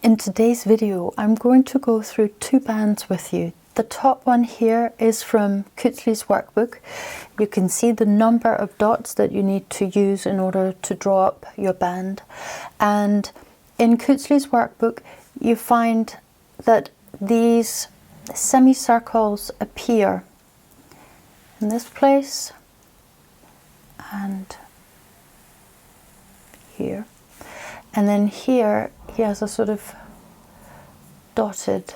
In today's video, I'm going to go through two bands with you. The top one here is from Kutzle's workbook. You can see the number of dots that you need to use in order to draw up your band. And in Kutzle's workbook, you find that these semicircles appear in this place and here. And then here he has a sort of dotted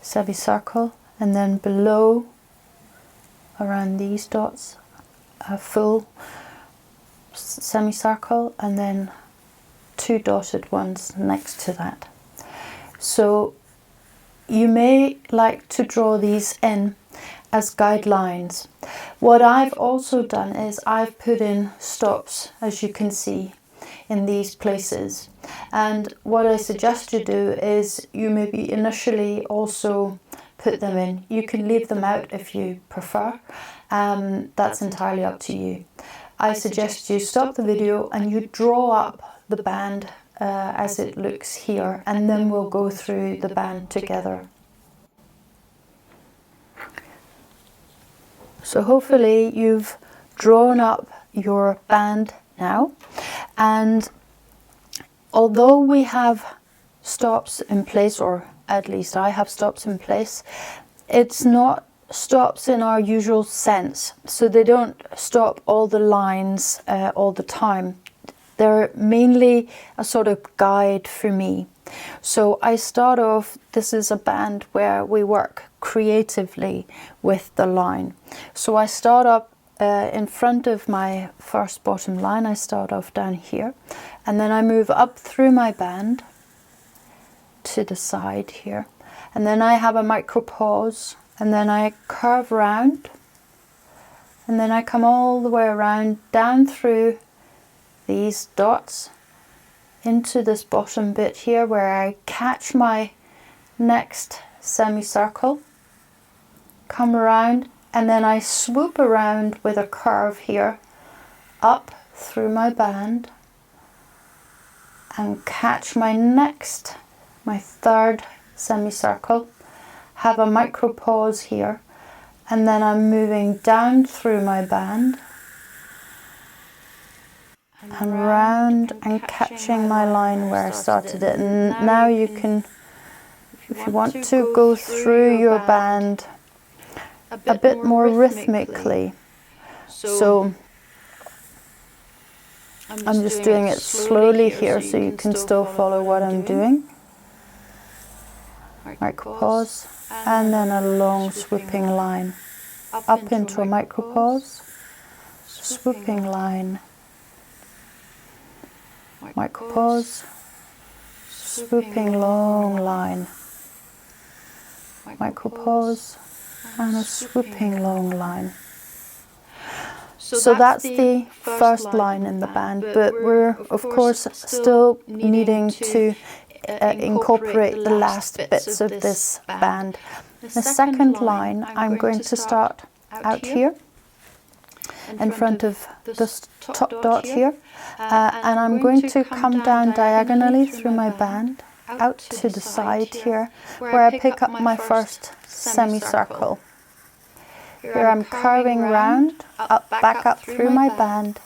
semicircle, and then below around these dots a full semicircle, and then two dotted ones next to that. So you may like to draw these in as guidelines. What I've also done is I've put in stops, as you can see, in these places. And what I suggest you do is you maybe initially also put them in. You can leave them out if you prefer. That's entirely up to you. I suggest you stop the video and you draw up the band as it looks here, and then we'll go through the band together. So hopefully you've drawn up your band now, and although we have stops in place, or at least I have stops in place, it's not stops in our usual sense. So they don't stop all the lines all the time. They're mainly a sort of guide for me. So I start off, this is a band where we work creatively with the line. So I start up in front of my first bottom line. I start off down here, and then I move up through my band to the side here, and then I have a micro pause, and then I curve round, and then I come all the way around down through these dots into this bottom bit here where I catch my next semicircle, come around, and then I swoop around with a curve here up through my band and catch my third semicircle, have a micro pause here, and then I'm moving down through my band and round and catching my line where I started it. And now you can, if you want to, go through your band a bit more rhythmically. So I'm just doing it slowly here so you can still follow what I'm doing. Micro pause, and then a long swooping line up into a micro pause, swooping line, micro pause, swooping long line, micro pause, and a swooping long line. So that's the first line in the band, but we're of course still needing to incorporate the last bits of this band. The second line, I'm going to start out here in front of this top dot here, and I'm going to come down diagonally through my band out to the side here where I pick up my first semicircle. Here I'm curving round, back up through my band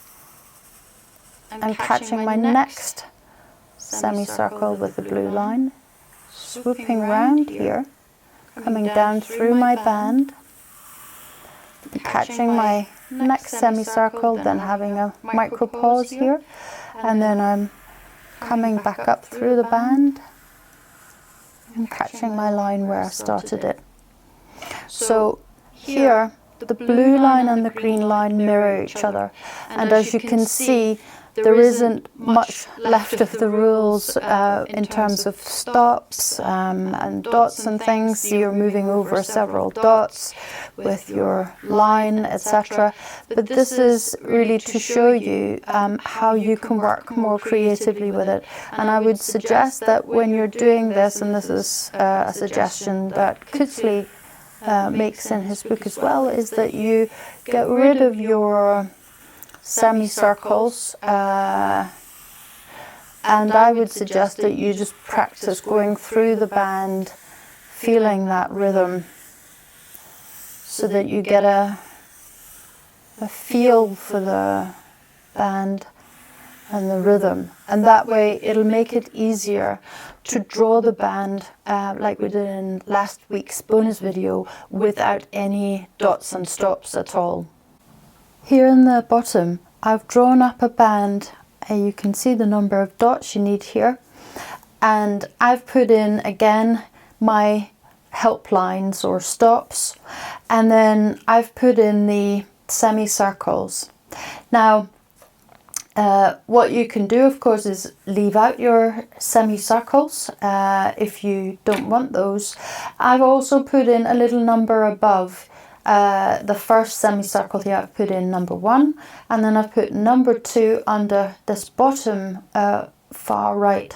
and catching my next semicircle with the blue line, swooping round here, coming down through my band, and catching my next semicircle, then having a micro pause here, and then I'm coming back up through the band and catching my line where I started it. So here the blue line and the green line mirror each other, and as you can see, there isn't much left of the rules in terms of stops and dots and things. You're moving over several dots with your line, etc. But this is really to show you how you can work more creatively with it. And I would suggest that when you're doing this, and this is a suggestion that Kutzle makes in his book as well, is that you get rid of your semicircles And I would suggest that you just practice going through the band, feeling that rhythm, so that you get a feel for the band and the rhythm. And that way it'll make it easier to draw the band like we did in last week's bonus video, without any dots and stops at all. Here in the bottom, I've drawn up a band. You can see the number of dots you need here. And I've put in, again, my help lines or stops. And then I've put in the semicircles. Now, what you can do, of course, is leave out your semicircles if you don't want those. I've also put in a little number above the first semicircle here. I've put in number 1, and then I've put number 2 under this bottom far right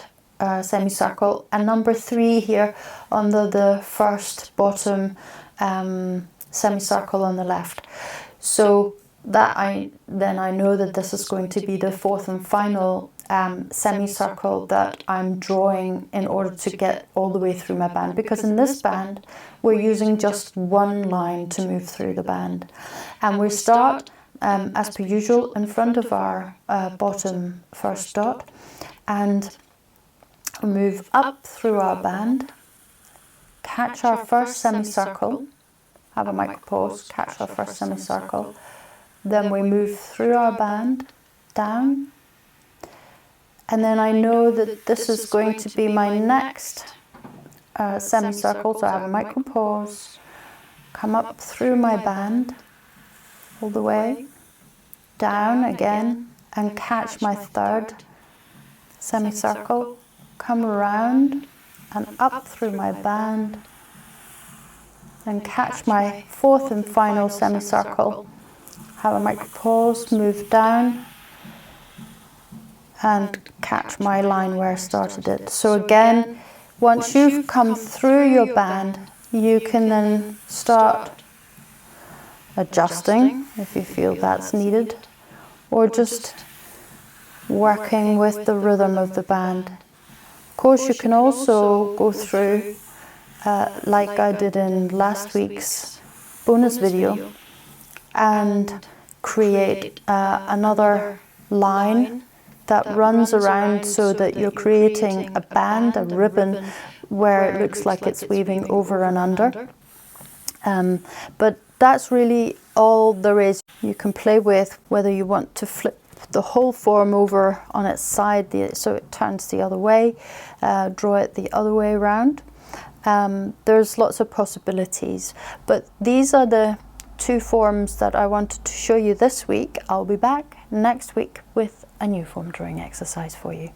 semicircle, and number 3 here under the first bottom semicircle on the left. So that I know that this is going to be the fourth and final semicircle that I'm drawing in order to get all the way through my band, because in this band we're using just one line to move through the band. And we start as per usual in front of our bottom first dot and move up through our band, catch our first semicircle, have a micro pause, catch our first semicircle. Then we move through our band, down, and then I know that this is going to be my next semicircle, so I have a micro pause, come up through my band, all the way, down again, and catch my third semicircle, come around and up through my band, and catch my fourth and final semicircle. Have a micro pause, move down, and catch my line where I started it. So again, once you've come through your band, you can then start adjusting if you feel that's needed, or just working with the rhythm of the band. Of course, you can also go through, like I did in last week's bonus video, and create another line that runs around so that you're creating a band, a ribbon, where it looks like it's weaving over and under. But that's really all there is. You can play with whether you want to flip the whole form over on its side so it turns the other way, draw it the other way around. There's lots of possibilities, but these are the 2 forms that I wanted to show you this week. I'll be back next week with a new form drawing exercise for you.